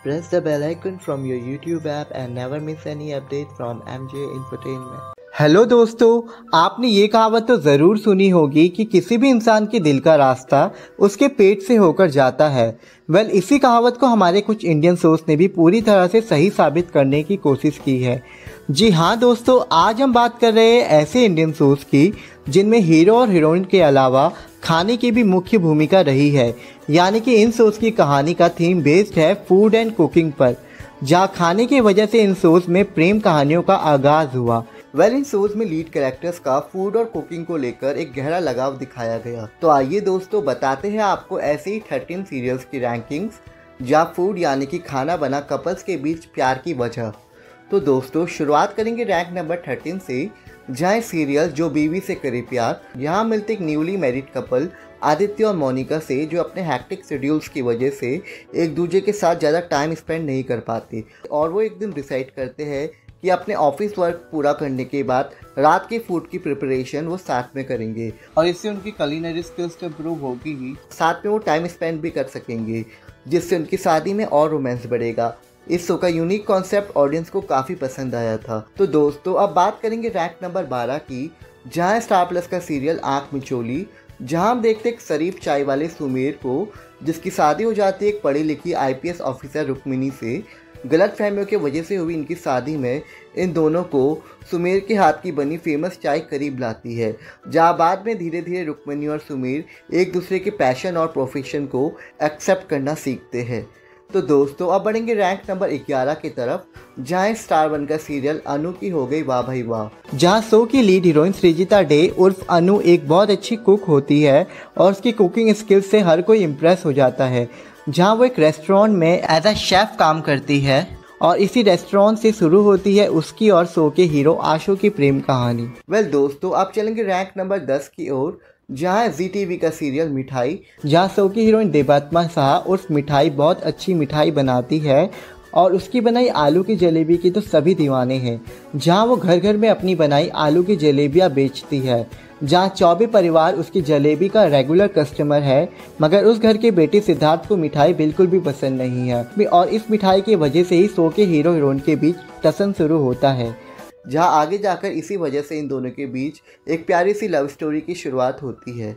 Press the bell icon from your YouTube app and never miss any update from MJ Infotainment. Hello दोस्तों, आपने ये कहावत तो ज़रूर सुनी होगी कि किसी भी इंसान के दिल का रास्ता उसके पेट से होकर जाता है। इसी कहावत को हमारे कुछ इंडियन सोर्स ने भी पूरी तरह से सही साबित करने की कोशिश की है। जी हाँ दोस्तों, आज हम बात कर रहे हैं ऐसे इंडियन सोर्स की जिनमें हीरो और हीरोइन के अलावा खाने की भी मुख्य भूमिका रही है। यानी कि इन शोज की कहानी का थीम बेस्ड है फूड एंड कुकिंग पर, जहाँ खाने की वजह से इन शोज में प्रेम कहानियों का आगाज हुआ। इन शोज में लीड कैरेक्टर्स का फूड और कुकिंग को लेकर एक गहरा लगाव दिखाया गया। तो आइए दोस्तों, बताते हैं आपको ऐसे ही 13 सीरियल्स की रैंकिंग्स जहाँ फूड यानी कि खाना बना कपल्स के बीच प्यार की वजह। तो दोस्तों, शुरुआत करेंगे रैंक नंबर 13 से, जहाँ सीरियल जो बीवी से करे प्यार। यहाँ मिलते एक न्यूली मैरिड कपल आदित्य और मोनिका से, जो अपने हैक्टिक शेड्यूल्स की वजह से एक दूसरे के साथ ज़्यादा टाइम स्पेंड नहीं कर पाते, और वो एक दिन डिसाइड करते हैं कि अपने ऑफिस वर्क पूरा करने के बाद रात के फूड की प्रिपरेशन वो साथ में करेंगे, और इससे उनकी कुलिनरी स्किल्स तो इम्प्रूव होगी ही, साथ में वो टाइम स्पेंड भी कर सकेंगे, जिससे उनकी शादी में और रोमांस बढ़ेगा। इस शो का यूनिक कॉन्सेप्ट ऑडियंस को काफ़ी पसंद आया था। तो दोस्तों, अब बात करेंगे रैंक नंबर 12 की, जहां स्टार प्लस का सीरियल आँख मिचोली, जहां हम देखते एक शरीफ चाय वाले सुमेर को, जिसकी शादी हो जाती है एक पढ़ी लिखी IPS ऑफिसर रुक्मिनी से। गलत फहमियों की वजह से हुई इनकी शादी में इन दोनों को सुमेर के हाथ की बनी फेमस चाय करीब लाती है, जहाँ बाद में धीरे धीरे रुक्मिनी और सुमेर एक दूसरे के पैशन और प्रोफेशन को एक्सेप्ट करना सीखते हैं। तो दोस्तों, अब बढ़ेंगे रैंक नंबर 11 की तरफ, जहाँ स्टार 1 का सीरियल अनु की हो गई वाह भाई वाह, जहाँ शो की लीड हीरोइन सृजिता डे उर्फ अनु एक बहुत अच्छी कुक होती है और उसकी कुकिंग स्किल्स से हर कोई इम्प्रेस हो जाता है। जहाँ वो एक रेस्टोरेंट में एज अ शेफ काम करती है, और इसी रेस्टोरेंट से शुरू होती है उसकी और शो के हीरो आशु की प्रेम कहानी। दोस्तों, अब चलेंगे रैंक नंबर 10 की ओर, जहाँ ZTV का सीरियल मिठाई, जहाँ शो की हीरोइन देवात्मा शाह उर्फ मिठाई बहुत अच्छी मिठाई बनाती है, और उसकी बनाई आलू की जलेबी की तो सभी दीवाने हैं। जहाँ वो घर घर में अपनी बनाई आलू की जलेबियाँ बेचती है, जहाँ चौबे परिवार उसकी जलेबी का रेगुलर कस्टमर है, मगर उस घर के बेटे सिद्धार्थ को मिठाई बिल्कुल भी पसंद नहीं है, और इस मिठाई की वजह से ही शो के हीरो हीरोइन के बीच टसन शुरू होता है, जहाँ आगे जाकर इसी वजह से इन दोनों के बीच एक प्यारी सी लव स्टोरी की शुरुआत होती है।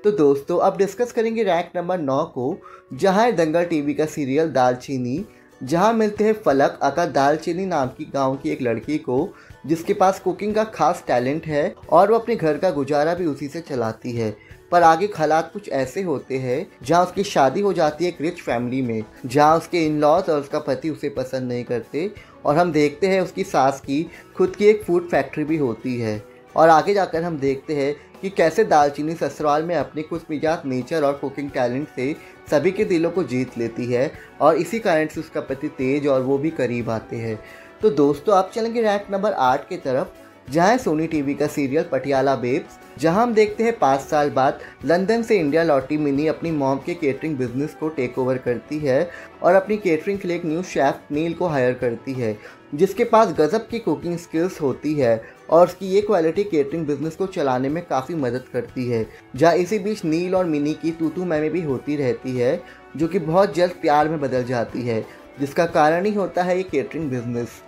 तो दोस्तों, अब डिस्कस करेंगे रैंक नंबर 9 को, जहाँ है दंगल TV का सीरियल दालचीनी, जहाँ मिलते हैं फलक अका दालचीनी नाम की गांव की एक लड़की को, जिसके पास कुकिंग का खास टैलेंट है और वो अपने घर का गुजारा भी उसी से चलाती है। पर आगे हालात कुछ ऐसे होते हैं जहाँ उसकी शादी हो जाती है एक रिच फैमिली में, जहाँ उसके इन लॉज और उसका पति उसे पसंद नहीं करते, और हम देखते हैं उसकी सास की खुद की एक फूड फैक्ट्री भी होती है। और आगे जाकर हम देखते हैं कि कैसे दालचीनी ससुराल में अपने खुश मिजाज नेचर और कुकिंग टैलेंट से सभी के दिलों को जीत लेती है, और इसी कारण से उसका पति तेज और वो भी करीब आते हैं। तो दोस्तों, आप चलेंगे रैंक नंबर 8 की तरफ, जहाँ सोनी TV का सीरियल पटियाला बेब्स, जहाँ हम देखते हैं 5 साल बाद लंदन से इंडिया लौटी मिनी अपनी मॉम के केटरिंग बिजनेस को टेक ओवर करती है, और अपनी केटरिंग के लिए एक न्यू शेफ नील को हायर करती है, जिसके पास गजब की कुकिंग स्किल्स होती है, और उसकी ये क्वालिटी केटरिंग बिजनेस को चलाने में काफ़ी मदद करती है। जहाँ इसी बीच नील और मिनी की तू मैमे भी होती रहती है, जो कि बहुत जल्द प्यार में बदल जाती है, जिसका कारण ही होता है ये केटरिंग बिजनेस।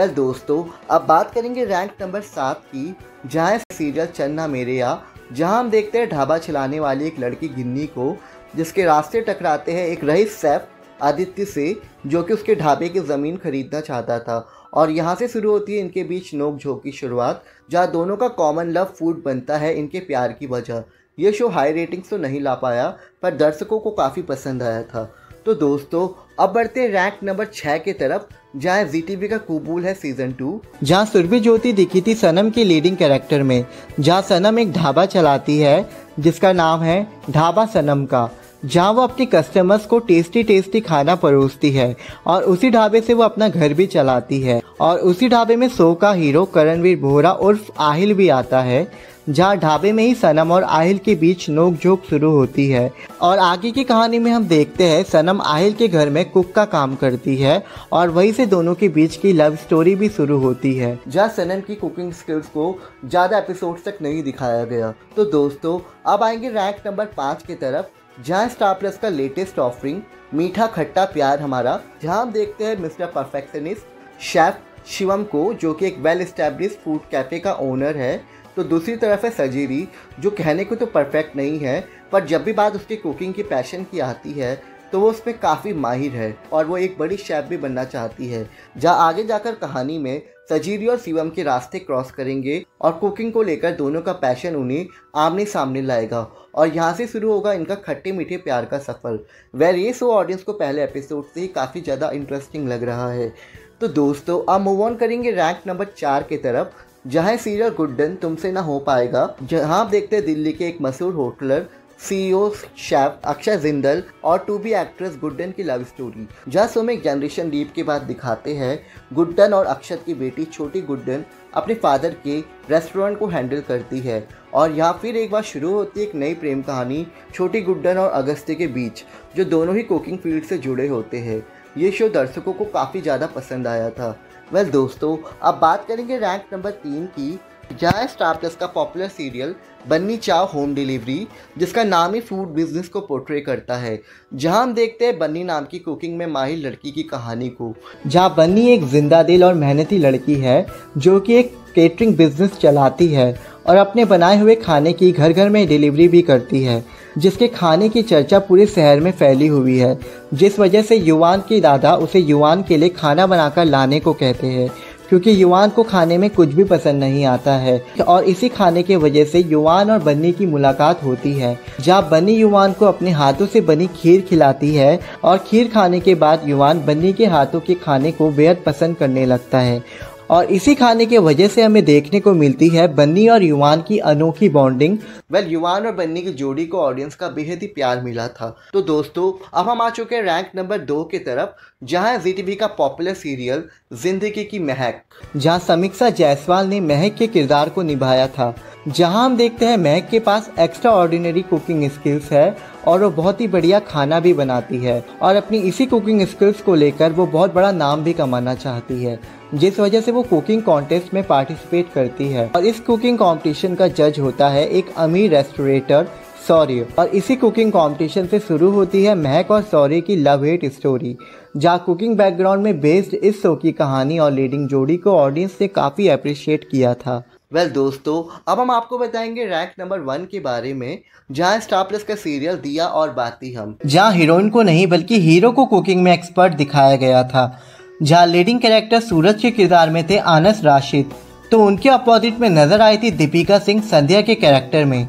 दोस्तों, अब बात करेंगे रैंक नंबर 7 की, जहाँ सीरियल चन्ना मेरेया, जहाँ हम देखते हैं ढाबा चलाने वाली एक लड़की गिन्नी को, जिसके रास्ते टकराते हैं एक रईस शेफ आदित्य से, जो कि उसके ढाबे की ज़मीन खरीदना चाहता था, और यहाँ से शुरू होती है इनके बीच नोक झोंक की शुरुआत, जहाँ दोनों का कॉमन लव फूड बनता है इनके प्यार की वजह। ये शो हाई रेटिंग्स तो नहीं ला पाया, पर दर्शकों को काफ़ी पसंद आया था। तो दोस्तों, अब बढ़ते हैं रैंक नंबर 6 की तरफ, जहाँ ZTV का कबूल है सीजन 2, जहाँ सुरभि ज्योति दिखी थी सनम के लीडिंग कैरेक्टर में, जहाँ सनम एक ढाबा चलाती है जिसका नाम है ढाबा सनम का, जहाँ वो अपने कस्टमर्स को टेस्टी खाना परोसती है, और उसी ढाबे से वो अपना घर भी चलाती है, और उसी ढाबे में शो का हीरो करणवीर बोहरा उर्फ आहिल भी आता है, जहाँ ढाबे में ही सनम और आहिल के बीच नोक-झोंक शुरू होती है। और आगे की कहानी में हम देखते हैं सनम आहिल के घर में कुक का काम करती है, और वहीं से दोनों के बीच की लव स्टोरी भी शुरू होती है, जहाँ सनम की कुकिंग स्किल्स को ज़्यादा एपिसोड्स तक नहीं दिखाया गया। तो दोस्तों, अब आएंगे रैंक नंबर 5 की तरफ, जहां स्टार प्लस का लेटेस्ट ऑफरिंग मीठा खट्टा प्यार हमारा, जहां हम देखते हैं मिस्टर परफेक्शनिस्ट शेफ शिवम को, जो कि एक वेल एस्टेब्लिश फूड कैफ़े का ओनर है। तो दूसरी तरफ है सजीरी, जो कहने को तो परफेक्ट नहीं है, पर जब भी बात उसकी कुकिंग की पैशन की आती है तो वो उसमें काफ़ी माहिर है और वो एक बड़ी शेफ़ भी बनना चाहती है। जहाँ आगे जाकर कहानी में सजीरी और शिवम के रास्ते क्रॉस करेंगे और कुकिंग को लेकर दोनों का पैशन उन्हें आमने सामने लाएगा और यहाँ से शुरू होगा इनका खट्टे मीठे प्यार का सफ़र। वेल ये शो ऑडियंस को पहले एपिसोड से ही काफ़ी ज़्यादा इंटरेस्टिंग लग रहा है। तो दोस्तों अब मूव ऑन करेंगे रैंक नंबर 4 की तरफ, जहाँ सीरियल गुड्डन तुमसे ना हो पाएगा, जहाँ आप देखते हैं दिल्ली के एक मशहूर होटलर CEO शेफ अक्षय जिंदल और टू बी एक्ट्रेस गुड्डन की लव स्टोरी। जहाँ शो में एक जनरेशन लीप के बाद दिखाते हैं गुड्डन और अक्षत की बेटी छोटी गुड्डन अपने फादर के रेस्टोरेंट को हैंडल करती है और यहाँ फिर एक बार शुरू होती है एक नई प्रेम कहानी छोटी गुड्डन और अगस्त्य के बीच, जो दोनों ही कुकिंग फील्ड से जुड़े होते हैं। ये शो दर्शकों को काफ़ी ज़्यादा पसंद आया था। वेल दोस्तों अब बात करेंगे रैंक नंबर 3 की, जहाँ स्टार प्लस का पॉपुलर सीरियल बन्नी चाव होम डिलीवरी, जिसका नाम ही फूड बिजनेस को पोर्ट्रे करता है। जहाँ हम देखते हैं बन्नी नाम की कुकिंग में माहिर लड़की की कहानी को, जहाँ बन्नी एक जिंदा दिल और मेहनती लड़की है जो कि एक केटरिंग बिजनेस चलाती है और अपने बनाए हुए खाने की घर घर में डिलीवरी भी करती है, जिसके खाने की चर्चा पूरे शहर में फैली हुई है, जिस वजह से युवान के दादा उसे युवान के लिए खाना बनाकर लाने को कहते हैं, क्योंकि युवान को खाने में कुछ भी पसंद नहीं आता है। और इसी खाने के वजह से युवान और बन्नी की मुलाकात होती है, जहाँ बन्नी युवान को अपने हाथों से बनी खीर खिलाती है और खीर खाने के बाद युवान बन्नी के हाथों के खाने को बेहद पसंद करने लगता है। और इसी खाने के वजह से हमें देखने को मिलती है बन्नी और युवान की अनोखी बॉन्डिंग। वेल युवान और बन्नी की जोड़ी को ऑडियंस का बेहद ही प्यार मिला था। तो दोस्तों अब हम आ चुके हैं रैंक नंबर 2 की तरफ, जहां ZTV का पॉपुलर सीरियल जिंदगी की महक, जहां समीक्षा जायसवाल ने महक के किरदार को निभाया था। जहां हम देखते हैं महक के पास एक्स्ट्रा ऑर्डिनरी कुकिंग स्किल्स है और वो बहुत ही बढ़िया खाना भी बनाती है और अपनी इसी कुकिंग स्किल्स को लेकर वो बहुत बड़ा नाम भी कमाना चाहती है, जिस वजह से वो कुकिंग कॉन्टेस्ट में पार्टिसिपेट करती है। और इस कुकिंग कंपटीशन का जज होता है एक अमीर रेस्टोरेटर सौर्य। और इसी कुकिंग कंपटीशन से शुरू होती है महक और सौर्य की लव हेट स्टोरी, जहाँ कुकिंग बैकग्राउंड में बेस्ड इस शो की कहानी और लीडिंग जोड़ी को ऑडियंस ने काफ़ी अप्रिशिएट किया था। वेल दोस्तों अब हम आपको बताएंगे रैंक नंबर 1 के बारे में, जहां स्टार प्लस का सीरियल दिया और बाती हम, जहां हीरोइन को नहीं बल्कि हीरो को कुकिंग में एक्सपर्ट दिखाया गया था। जहां लीडिंग कैरेक्टर सूरज के किरदार में थे आनस राशिद, तो उनके अपोजिट में नजर आई थी दीपिका सिंह संध्या के कैरेक्टर में।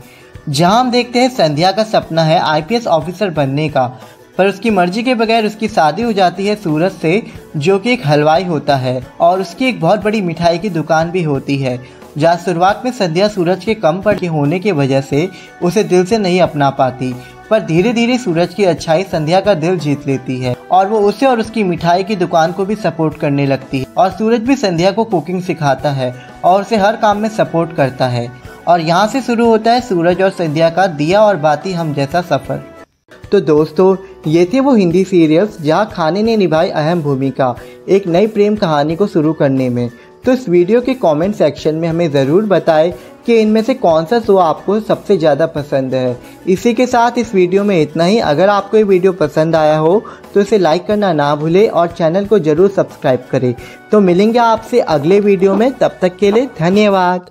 जहां हम देखते हैं संध्या का सपना है IPS ऑफिसर बनने का, पर उसकी मर्जी के बगैर उसकी शादी हो जाती है सूरज से, जो कि एक हलवाई होता है और उसकी एक बहुत बड़ी मिठाई की दुकान भी होती है। जहाँ शुरुआत में संध्या सूरज के कम पढ़े होने की वजह से उसे दिल से नहीं अपना पाती, पर धीरे धीरे सूरज की अच्छाई संध्या का दिल जीत लेती है और वो उसे और उसकी मिठाई की दुकान को भी सपोर्ट करने लगती है। और सूरज भी संध्या को कुकिंग सिखाता है और उसे हर काम में सपोर्ट करता है। और यहाँ से शुरू होता है सूरज और संध्या का दिया और बाती हम जैसा सफ़र। तो दोस्तों ये थे वो हिंदी सीरियल्स जहाँ खाने ने निभाई अहम भूमिका एक नई प्रेम कहानी को शुरू करने में। तो इस वीडियो के कमेंट सेक्शन में हमें ज़रूर बताएं कि इनमें से कौन सा शो आपको सबसे ज़्यादा पसंद है। इसी के साथ इस वीडियो में इतना ही। अगर आपको ये वीडियो पसंद आया हो तो इसे लाइक करना ना भूलें और चैनल को ज़रूर सब्सक्राइब करें। तो मिलेंगे आपसे अगले वीडियो में, तब तक के लिए धन्यवाद।